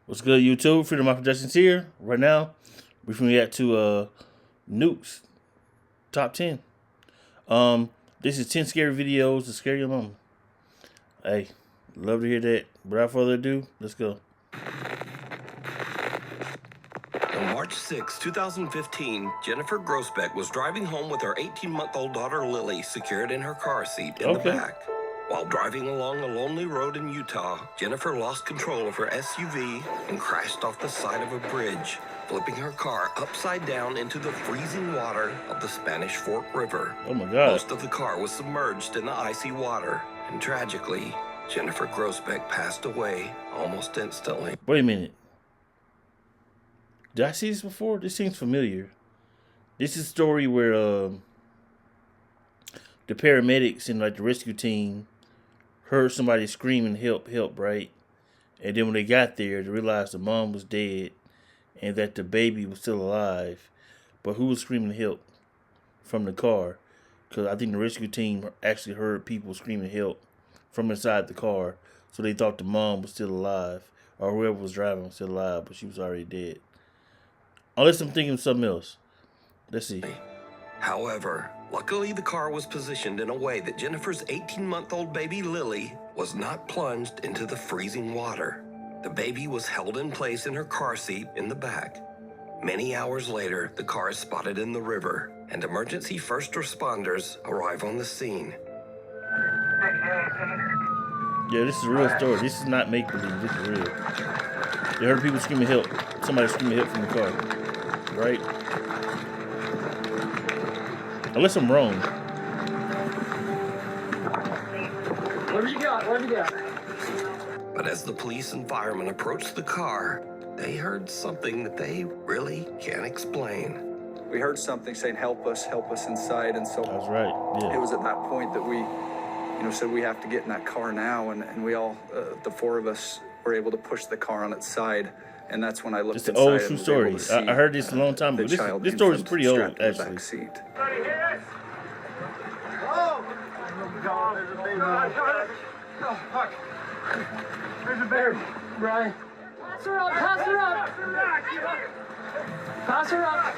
What's good, YouTube? Freedom of Productions here. Right now, we're going to react to Nuke's top 10. This is 10 scary videos to scare your mama. Hey, love to hear that. Without further ado, let's go. On March 6, 2015, Jennifer Grossbeck was driving home with her 18-month-old daughter Lily secured in her car seat in the back. While driving along a lonely road in Utah, Jennifer lost control of her SUV and crashed off the side of a bridge, flipping her car upside down into the freezing water of the Spanish Fork River. Oh my God. Most of the car was submerged in the icy water, and tragically, Jennifer Grossbeck passed away almost instantly. Wait a minute. Did I see this before? This seems familiar. This is a story where the paramedics and like the rescue team heard somebody screaming, help, help, right? And then when they got there, they realized the mom was dead and that the baby was still alive. But who was screaming help from the car? Because I think the rescue team actually heard people screaming help from inside the car. So they thought the mom was still alive. Or whoever was driving was still alive, but she was already dead. Unless I'm thinking of something else. Let's see. However, luckily the car was positioned in a way that Jennifer's 18-month-old baby Lily was not plunged into the freezing water. The baby was held in place in her car seat in the back. Many hours later, the car is spotted in the river, and emergency first responders arrive on the scene. Yeah, this is a real story. This is not make-believe. This is real. They heard people screaming help. Somebody screaming help from the car. Right? Unless I'm wrong. What have you got? What have you got? But as the police and firemen approached the car, they heard something that they really can't explain. We heard something saying, help us inside. And so That's right. Yeah. It was at that point that we, said we have to get in that car now. And we all, the four of us, were able to push the car on its side. And that's when I looked It's inside. an old true story. I heard this a long time ago. This story is pretty old, actually. Oh, fuck. There's a bear, Brian. Pass her up, pass her up. Pass her up.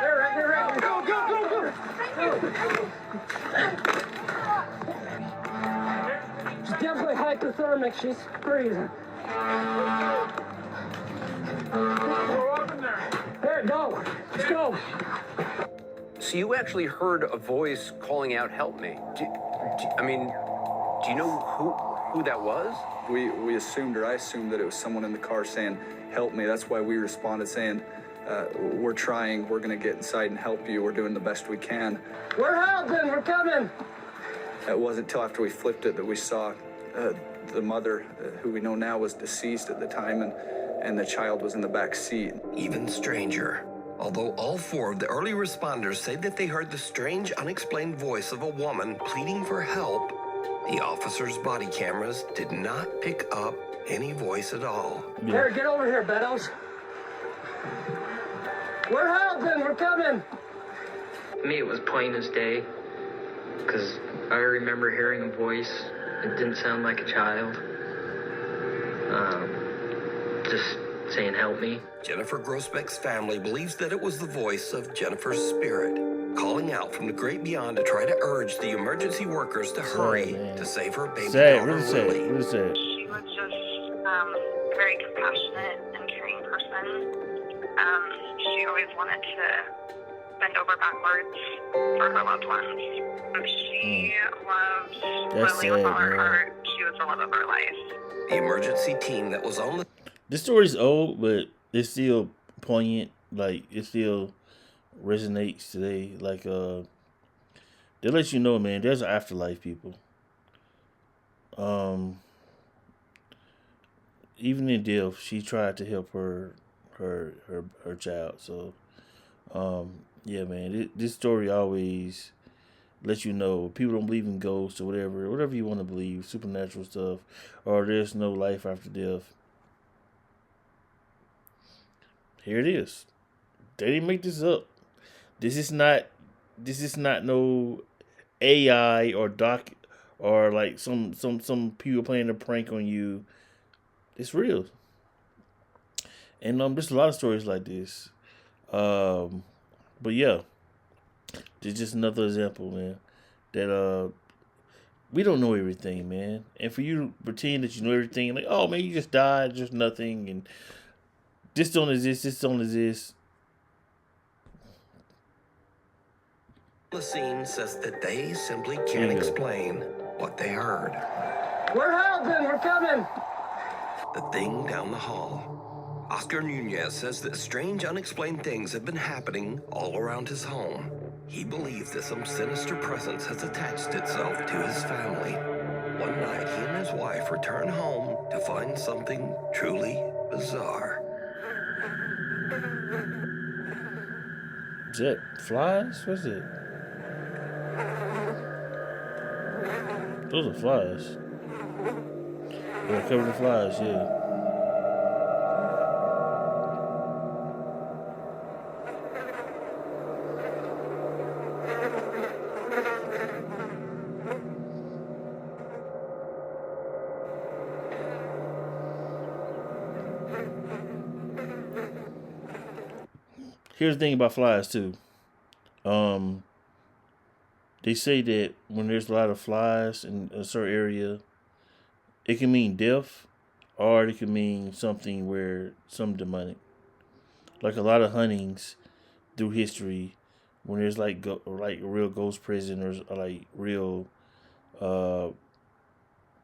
There, right there, right there. Go, go, go, go. She's definitely hypothermic. She's freezing. Go up in there. There, go. Let's go. So you actually heard a voice calling out, help me. Do you know who that was? We assumed, or I assumed, that it was someone in the car saying, help me. That's why we responded saying, we're trying, we're going to get inside and help you. We're doing the best we can. We're helping, we're coming. It wasn't until after we flipped it that we saw the mother, who we know now was deceased at the time, and the child was in the back seat. Even stranger. Although all four of the early responders say that they heard the strange, unexplained voice of a woman pleading for help, the officers' body cameras did not pick up any voice at all. Yeah. Here, get over here, Beddoes. We're helping, we're coming. To me, it was plain as day, because I remember hearing a voice. It didn't sound like a child. Just saying, help me. Jennifer Grossbeck's family believes that it was the voice of Jennifer's spirit, calling out from the great beyond to try to urge the emergency workers to hurry to save her baby daughter, Lily. Really sad. She was just a very compassionate and caring person. She always wanted to bend over backwards for her loved ones. She loved Lily with all her heart. She was the love of her life. The emergency team that was on the... This story's old, but it's still poignant. Like, it still resonates today. Like, they let you know, man, there's an afterlife, people. Even in death, she tried to help her child. So, yeah, man, this story always lets you know people don't believe in ghosts or whatever you want to believe, supernatural stuff, or there's no life after death. Here it is. They didn't make this up. This is not no AI or doc or like some people playing a prank on you. It's real. And there's a lot of stories like this. But yeah, it's just another example, man. That we don't know everything, man. And for you to pretend that you know everything, like, oh man, you just died, just nothing, and this don't exist, this don't exist. The scene says that they simply can't explain what they heard. We're helping. We're coming. The thing down the hall. Oscar Nunez says that strange, unexplained things have been happening all around his home. He believes that some sinister presence has attached itself to his family. One night, he and his wife return home to find something truly bizarre. Is that flies? What's it? Those are flies. Yeah, cover the flies, yeah. Here's the thing about flies too. They say that when there's a lot of flies in a certain area, it can mean death, or it can mean something where some demonic. Like a lot of huntings through history, when there's like real ghost prison or like real uh,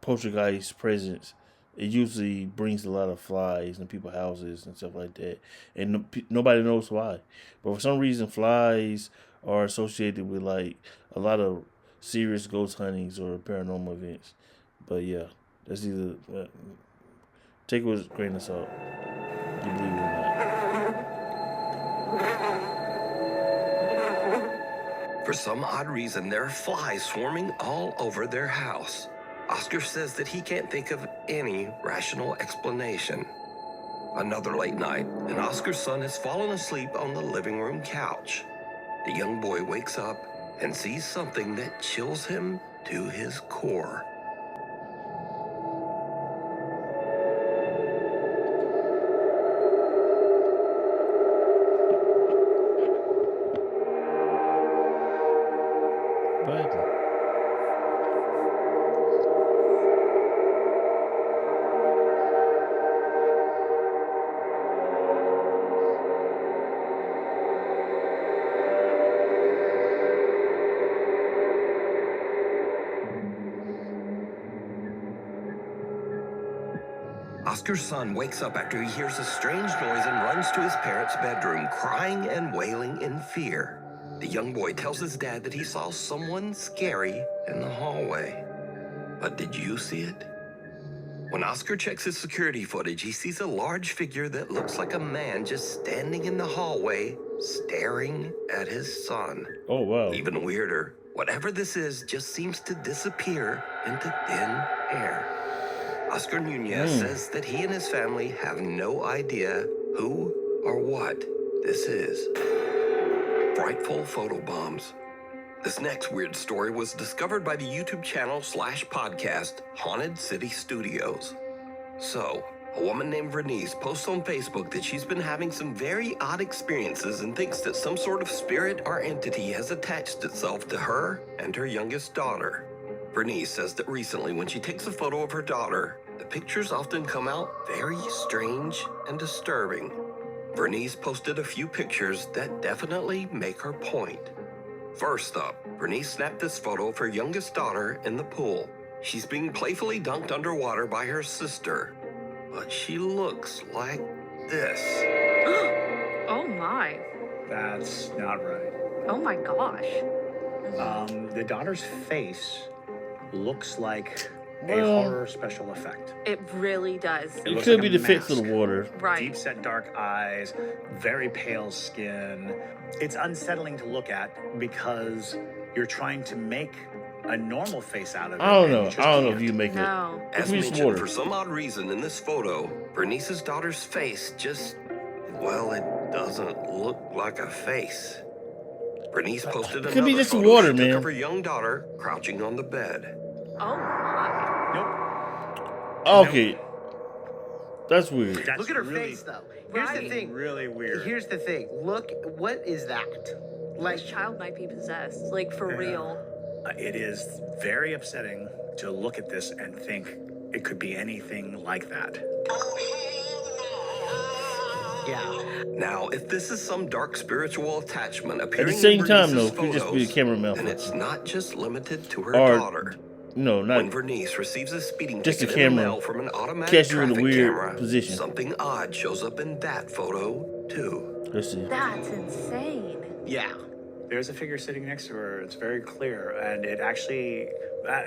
poltergeist presence, it usually brings a lot of flies in people's houses and stuff like that, and nobody knows why. But for some reason, flies are associated with like a lot of serious ghost huntings or paranormal events. But yeah, that's either take it with a grain of salt. You believe it or not. For some odd reason, there are flies swarming all over their house. Oscar says that he can't think of any rational explanation. Another late night, and Oscar's son has fallen asleep on the living room couch. The young boy wakes up and sees something that chills him to his core. Oscar's son wakes up after he hears a strange noise and runs to his parents' bedroom, crying and wailing in fear. The young boy tells his dad that he saw someone scary in the hallway. But did you see it? When Oscar checks his security footage, he sees a large figure that looks like a man just standing in the hallway, staring at his son. Oh, wow. Even weirder, whatever this is just seems to disappear into thin air. Oscar Nunez says that he and his family have no idea who or what this is. Frightful photobombs. This next weird story was discovered by the YouTube channel /podcast Haunted City Studios. So, a woman named Vernice posts on Facebook that she's been having some very odd experiences and thinks that some sort of spirit or entity has attached itself to her and her youngest daughter. Vernice says that recently when she takes a photo of her daughter, the pictures often come out very strange and disturbing. Vernice posted a few pictures that definitely make her point. First up, Vernice snapped this photo of her youngest daughter in the pool. She's being playfully dunked underwater by her sister, but she looks like this. Oh my. That's not right. Oh my gosh. The daughter's face looks like a Well, horror special effect. It really does. It looks could like be a the fix of the mask. water. Right. Deep set dark eyes, very pale skin. It's unsettling to look at because you're trying to make a normal face out of it. I don't and know. you just I don't know if can't. you make No. it. As It's mentioned, water. for some odd reason in this photo, Vernice's daughter's face just, well, it doesn't look like a face. Vernice posted It could be another just photo water, she took man. of her young daughter crouching on the bed. Oh my. Nope. Okay. That's weird. That's Look at her really, face, though. Here's the Right. thing. really weird. Here's the thing. Look, what is that? Like, This child might be possessed, like for real. It is very upsetting to look at this and think it could be anything like that. yeah. Now, if this is some dark spiritual attachment At appearing the same in time, Vernice's though, could just be a photos, camera then malfunction. it's not just limited to her Or, daughter. No, When not Vernice receives a speeding just ticket a in the camera. mail from an automatic Catch you in a traffic weird camera, position. something odd shows up in that photo, too. Let's see. That's insane. Yeah. There's a figure sitting next to her. It's very clear, and it actually.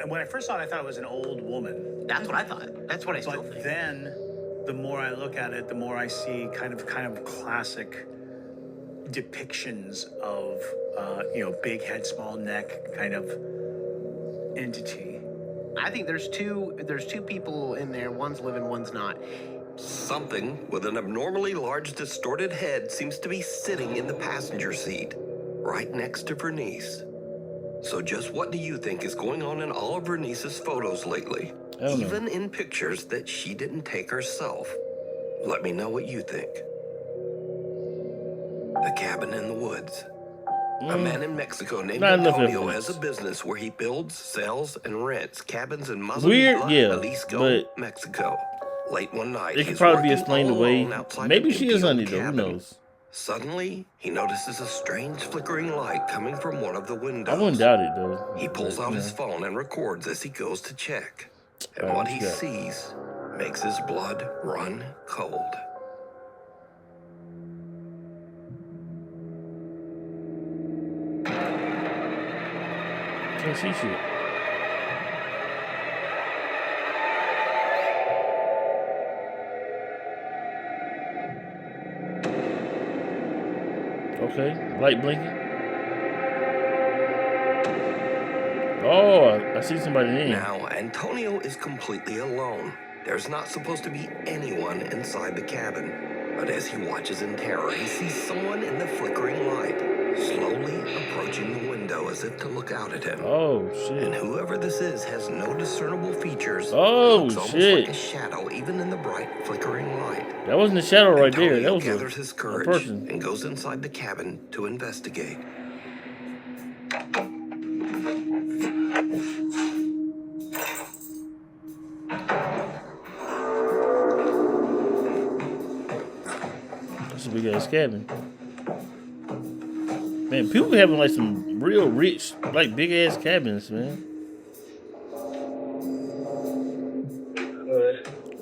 When I first saw it, I thought it was an old woman. That's what I thought. That's what I still But think. then, the more I look at it, the more I see kind of classic depictions of big head, small neck kind of entity. I think there's two people in there. One's living, one's not. Something with an abnormally large, distorted head seems to be sitting in the passenger seat, right next to Vernice. So just what do you think is going on in all of Vernice's photos lately? I don't know. Even in pictures that she didn't take herself. Let me know what you think. The cabin in the woods. A man in Mexico named Not enough Antonio evidence. has a business where he builds, sells, and rents cabins in Weird, Mazatlan, yeah, Jalisco, but Mexico. Late one night, it could he's probably be working explained all away. alone outside Maybe an she empty is old honey, though. Who cabin. knows? Suddenly, he notices a strange flickering light coming from one of the windows. I wouldn't doubt it, though. He pulls But, out you his know. phone and records as he goes to check. And Alright, what what he you got? sees makes his blood run cold. Can't see shit. Okay, light blinking. Oh, I see somebody in. Now, Antonio is completely alone. There's not supposed to be anyone inside the cabin. But as he watches in terror, he sees someone in the flickering light, slowly approaching the window as if to look out at him. Oh, And shit. whoever this is has no discernible features. Oh, looks almost shit. like a shadow, even in the bright flickering light. That wasn't a shadow right there. Antonio That was gathers his a courage person. and goes inside the cabin to investigate. That's a big ass cabin. Man, people be having like some real rich, like big ass cabins, man.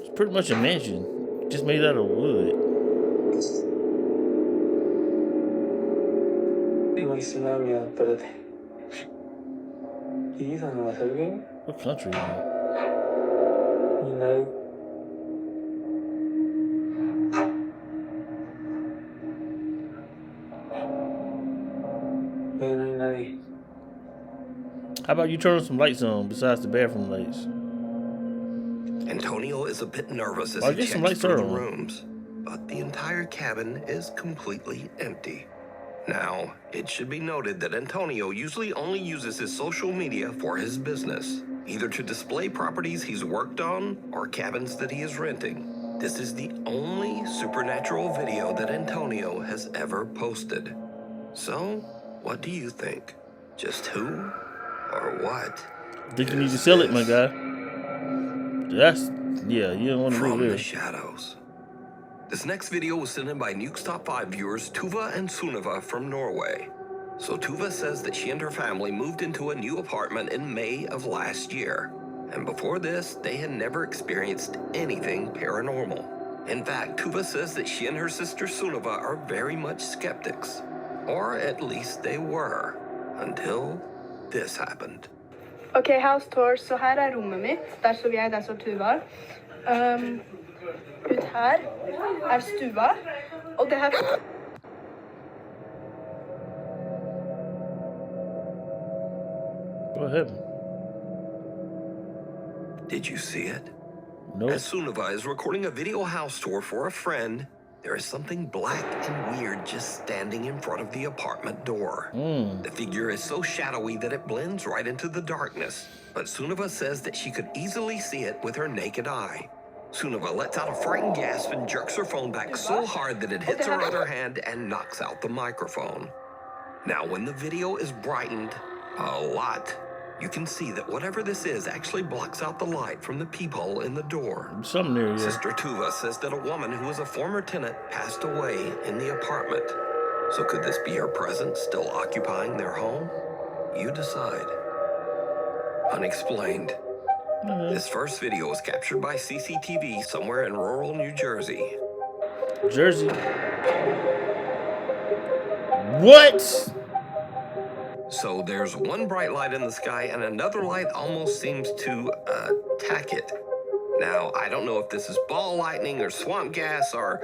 It's pretty much a mansion, just made out of wood. What country? How about you turn some lights on besides the bathroom lights? Antonio is a bit nervous as I he guess some checks lights through are the on. rooms, but the entire cabin is completely empty. Now, it should be noted that Antonio usually only uses his social media for his business, either to display properties he's worked on or cabins that he is renting. This is the only supernatural video that Antonio has ever posted. So, what do you think? Just who or what? I think you need to is sell it, my this? guy. That's, yeah, you don't want to From live the there. shadows. This next video was sent in by Nuke's Top 5 viewers Tuva and Sunniva from Norway. So Tuva says that she and her family moved into a new apartment in May of last year. And before this, they had never experienced anything paranormal. In fact, Tuva says that she and her sister Sunniva are very much skeptics. Or at least they were. Until this happened. Okej, house tour. Så här är rummet mitt. Där står jag, där står Tuva. Ut här är stua. Och det här... What happened? Did you see it? Nope. As Sunniva is recording a video house tour for a friend, there is something black and weird just standing in front of the apartment door. The figure is so shadowy that it blends right into the darkness, but Sunniva says that she could easily see it with her naked eye. Sunova lets out a frightened gasp and jerks her phone back so hard that it hits her other hand and knocks out the microphone. Now, when the video is brightened a lot, you can see that whatever this is actually blocks out the light from the peephole in the door. Something there, yeah. Sister Tuva says that a woman who was a former tenant passed away in the apartment. So could this be her presence still occupying their home? You decide. Unexplained. This first video was captured by CCTV somewhere in rural New Jersey. Jersey. What? So there's one bright light in the sky and another light almost seems to attack it. Now, I don't know if this is ball lightning or swamp gas or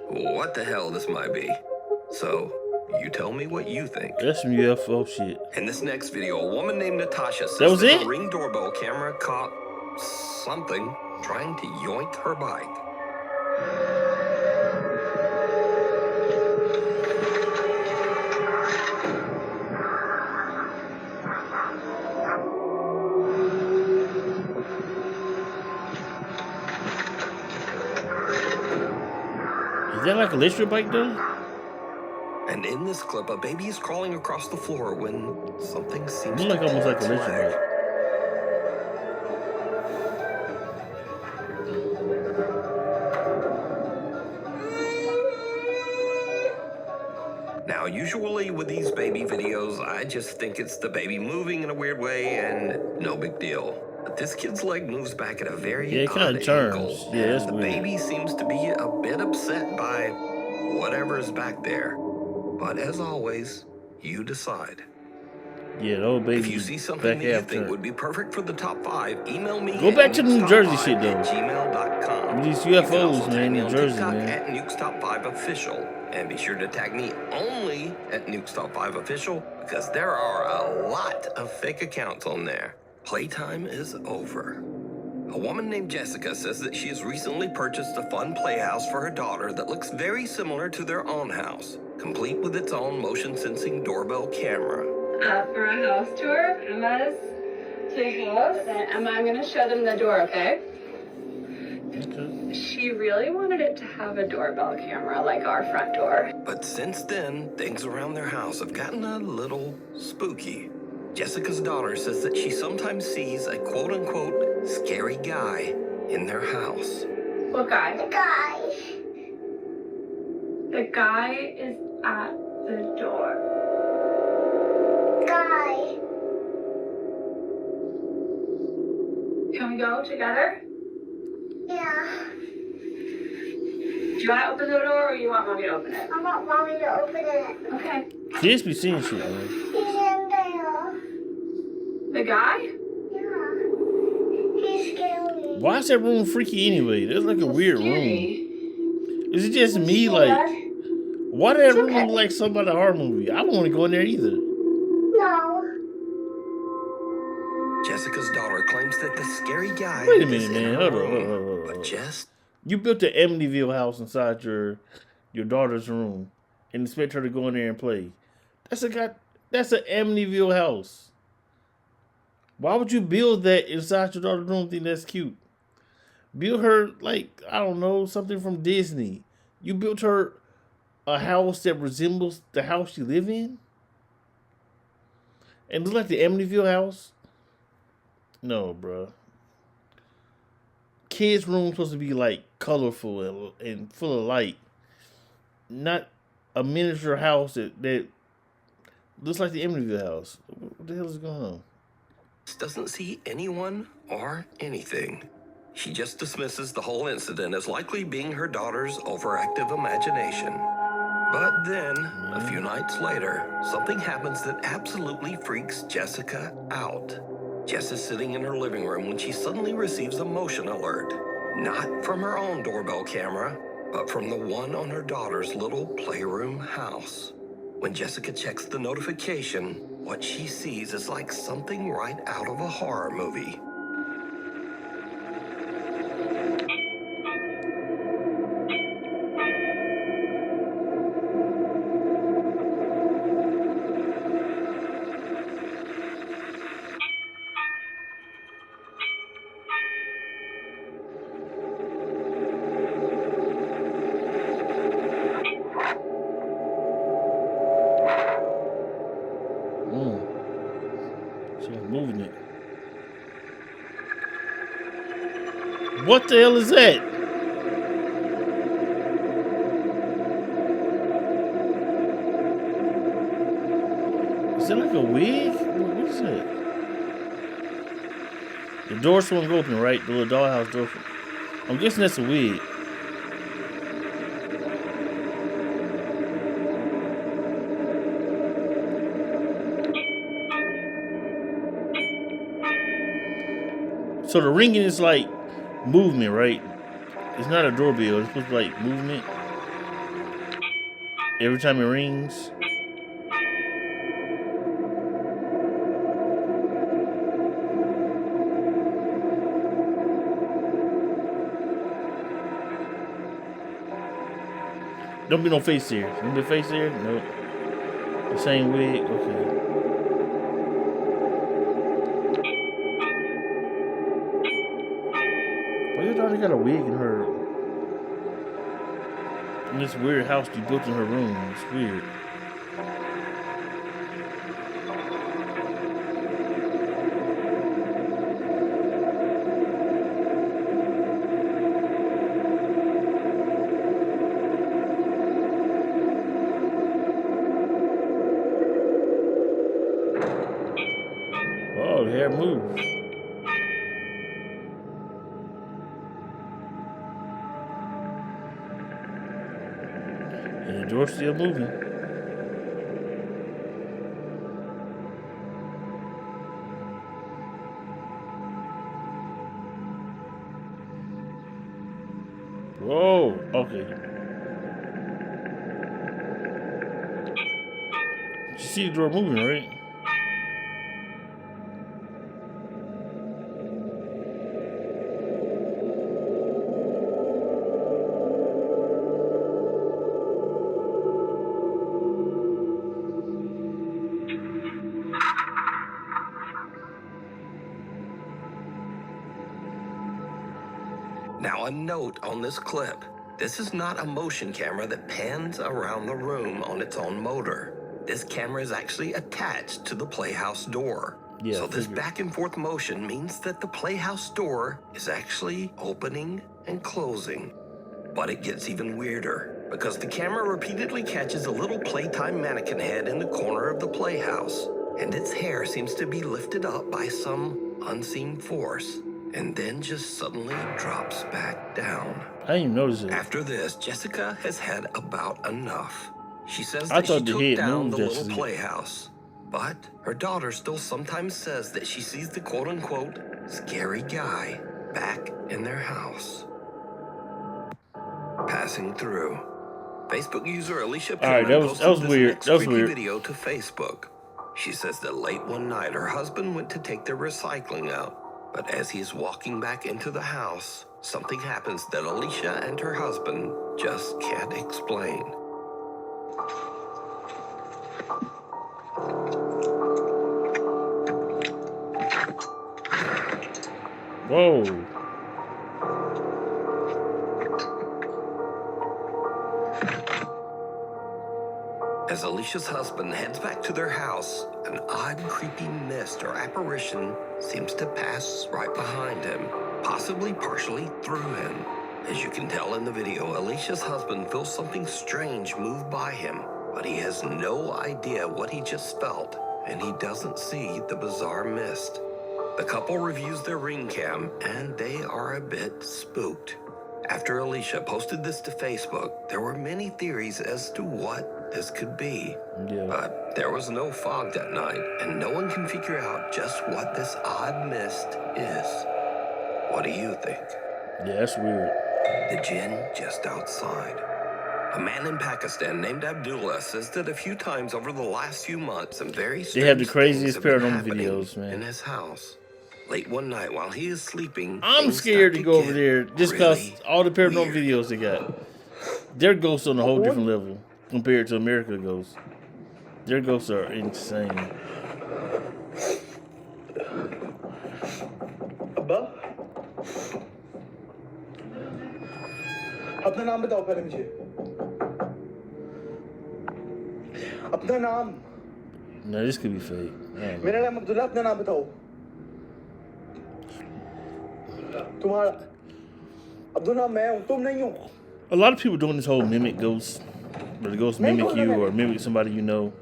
what the hell this might be. So, you tell me what you think. That's some UFO shit. In this next video, a woman named Natasha says that a Ring doorbell camera caught something trying to yoink her bike. Is that like a electric bike though? And in this clip, a baby is crawling across the floor when something seems like almost like a electric bike. Now, usually with these baby videos, I just think it's the baby moving in a weird way and no big deal. But this kid's leg moves back at a very odd angle. Yeah, that's and the weird. baby seems to be a bit upset by whatever is back there. But as always, you decide. Yeah, the old baby. If you see something that you think would be perfect for the top 5, email me. Go back to the New Jersey shit though. @gmail.com. These UFOs, man, New Jersey, man. At Nuke's Top 5 Official. And be sure to tag me only at Nuke's Top 5 Official because there are a lot of fake accounts on there. Playtime is over. A woman named Jessica says that she has recently purchased a fun playhouse for her daughter that looks very similar to their own house, complete with its own motion-sensing doorbell camera. For a house tour, Emma's house, and I'm going to show them the door, okay? She really wanted it to have a doorbell camera like our front door. But since then, things around their house have gotten a little spooky. Jessica's daughter says that she sometimes sees a quote-unquote scary guy in their house. What guy? The guy. The guy is at the door. Guy. Can we go together? Yeah. Do you want to open the door or you want mommy to open it? I want mommy to open it. Okay. Kids be seeing shit, man. He's in there. The guy? Yeah. He's scary. Why is that room freaky anyway? That's like a weird room. Is it just me? Like, why did that room look like something about a horror movie? I don't want to go in there either. No. Jessica's daughter claims that the scary guy Wait a minute, is in man. her Hold on. room, but just You built the Amityville house inside your daughter's room and expect her to go in there and play. That's an Amityville house. Why would you build that inside your daughter's room? Think that's cute. Build her like, I don't know, something from Disney. You built her a house that resembles the house you live in? And look like the Amityville house? No, bro. Kids' room supposed to be like colorful and full of light. Not a miniature house that looks like the Amityville house. What the hell is going on? doesn't see anyone or anything. She just dismisses the whole incident as likely being her daughter's overactive imagination. But then, a few nights later, something happens that absolutely freaks Jessica out. Jess is sitting in her living room when she suddenly receives a motion alert. Not from her own doorbell camera, but from the one on her daughter's little playroom house. When Jessica checks the notification, what she sees is like something right out of a horror movie. What the hell is that? Is that like a wig? What is that? The door swung open, right? The little dollhouse door. I'm guessing that's a wig. So the ringing is like movement, right? It's not a doorbell. It's supposed to be like movement. Every time it rings. Don't be no face here. Don't be face here? No. The same wig? Okay. Well, your daughter got a wig in her. In this weird house you built in her room. It's weird. Oh, the hair moves. And the door's still moving. Whoa, okay. You see the door moving, right? Now, a note on this clip. This is not a motion camera that pans around the room on its own motor. This camera is actually attached to the playhouse door. Yeah, so this back and forth motion means that the playhouse door is actually opening and closing. But it gets even weirder, because the camera repeatedly catches a little playtime mannequin head in the corner of the playhouse, and its hair seems to be lifted up by some unseen force, and then just suddenly drops back down. I didn't even notice it. After this, Jessica has had about enough. She says I that she thought the took head down the moved little yesterday. playhouse, but her daughter still sometimes says that she sees the quote-unquote scary guy back in their house. Passing through. Facebook user Alicia Alright, Pillman that was posted this weird. next That was creepy weird. video to Facebook. She says that late one night her husband went to take their recycling out, but as he's walking back into the house, something happens that Alicia and her husband just can't explain. Whoa. As Alicia's husband heads back to their house, an odd, creepy mist or apparition seems to pass right behind him, possibly partially through him. As you can tell in the video, Alicia's husband feels something strange move by him, but he has no idea what he just felt, and he doesn't see the bizarre mist. The couple reviews their ring cam, and they are a bit spooked. After Alicia posted this to Facebook, there were many theories as to what this could be. Yeah. But there was no fog that night, and no one can figure out just what this odd mist is. What do you think? Yeah, that's weird. The jinn just outside. A man in Pakistan named Abdullah says that a few times over the last few months, some very They have the strange things craziest have been paranormal happening videos, man. in his house. Late one night while he is sleeping, I'm things scared start to go over get there just because really all the paranormal weird. videos they got. Their ghosts on a whole different level compared to America ghosts. Their ghosts are insane. अब्बा अपना नाम बताओ पहले मुझे अपना नाम No, this could be fake. मेरा नाम अब्दुल्ला अपना नाम बताओ तुम्हारा अब्दुल नाम मैं हूँ तुम नहीं हो A lot of people doing this whole mimic ghost, where the ghost mimic you or mimic somebody you know.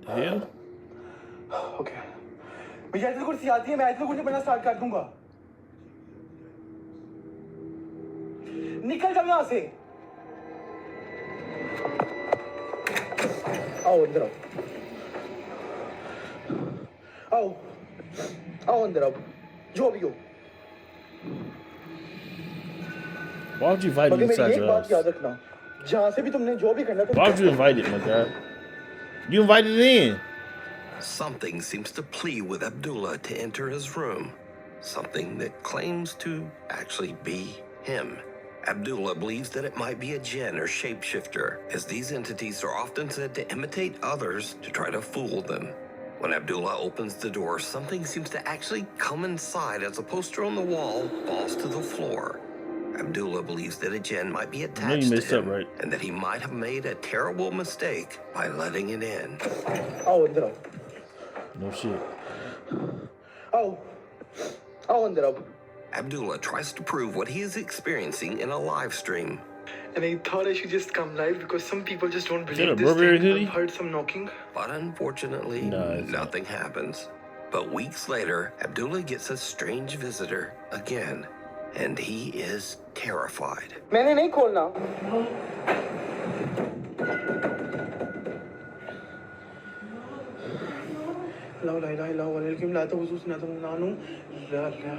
The hell? Okay. मुझे ऐसे कुर्सी आती है मैं ऐसे कुर्सी बनना स्टार्ट कर दूंगा निकल जाओ यहाँ से आओ अंदर आओ आओ अंदर आओ जो भी हो Why would you invite him inside your house? याद रखना जहाँ से भी तुमने जो भी करना Why would you invite it, my guy? You invited it in. Something seems to plead with Abdullah to enter his room. Something that claims to actually be him. Abdullah believes that it might be a jinn or shapeshifter, as these entities are often said to imitate others to try to fool them. When Abdullah opens the door, something seems to actually come inside as a poster on the wall falls to the floor. Abdullah believes that a jinn might be attached to him, and that he might have made a terrible mistake by letting it in. आओ अंदर आओ No shit. आओ आओ अंदर आओ Abdullah tries to prove what he is experiencing in a live stream. And I thought I should just come live because some people just don't Is that a believe this Burberry thing. hoodie? I've heard some knocking. But unfortunately, nothing happens. But weeks later, Abdullah gets a strange visitor again, and he is terrified. मैंने नहीं खोलना لا لا إله إلا هو الحكيم لا تهزو سنة نانو لا لا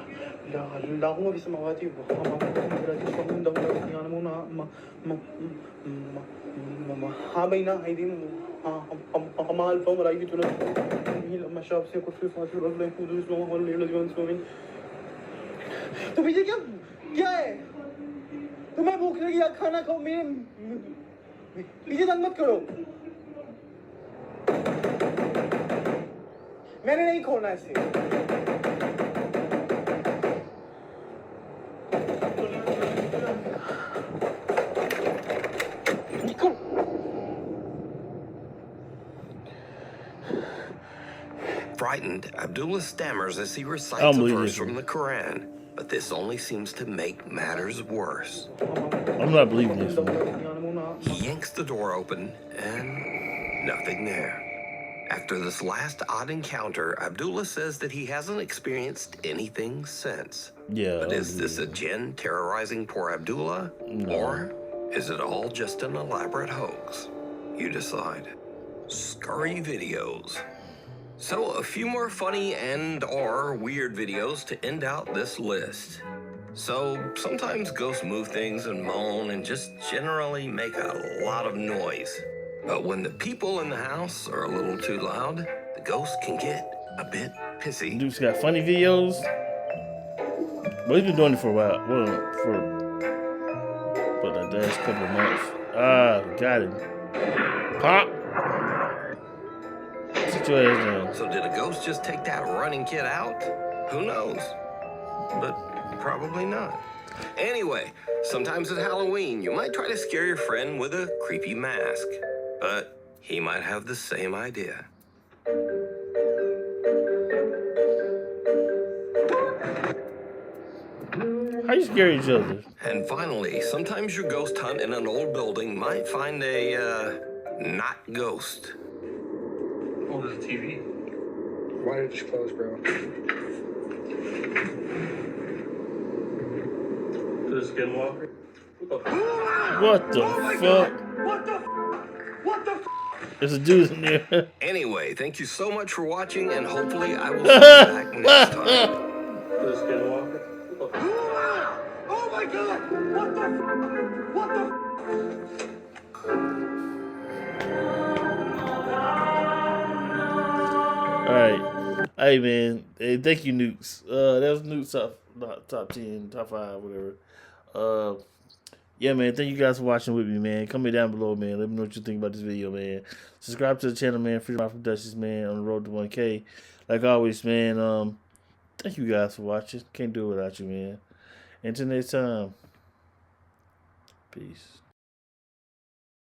لا لا هو في السماوات हाँ बहिना هيدي أما الفم رأيي تقول لما شاب سيكون في فاتور الله يكون اسمه هو اللي يلزم سوين तो पीछे क्या है तुम्हें भूख लगी या खाना खाओ मेरे पीछे तंग मत करो मैंने नहीं खोलना इसे Frightened, Abdullah stammers as he recites a verse from the Quran, but this only seems to make matters worse. I'm not believing this one. He yanks the door open, and nothing there. After this last odd encounter, Abdullah says that he hasn't experienced anything since. Yeah. But is this a jinn terrorizing poor Abdullah? No. Or is it all just an elaborate hoax? You decide. Scurry videos. So a few more funny and or weird videos to end out this list. So sometimes ghosts move things and moan and just generally make a lot of noise. But when the people in the house are a little too loud, the ghost can get a bit pissy. Dude's got funny videos. But he's been doing it for a while. Well, for the last couple of months. Ah, got him. Pop. Sit your ass down. So did a ghost just take that running kid out? Who knows? But probably not. Anyway, sometimes at Halloween, you might try to scare your friend with a creepy mask. But he might have the same idea. How you scare each other? And finally, sometimes your ghost hunt in an old building might find a, not ghost. Oh, there's a TV. Why did it just close, bro? The skinwalker? What the fuck? What the What the There's a dude in there. Anyway, thank you so much for watching, and hopefully I will see you back next time. The skinwalker? Oh my god! What the What the Alright. Hey man. Hey, thank you, Nukes. That was Nuke's top 10, top 5, whatever. Yeah, man. Thank you guys for watching with me, man. Comment down below, man. Let me know what you think about this video, man. Subscribe to the channel, man. Freedom from Duchess, man. On the road to 1K. Like always, man. Thank you guys for watching. Can't do it without you, man. Until next time. Peace.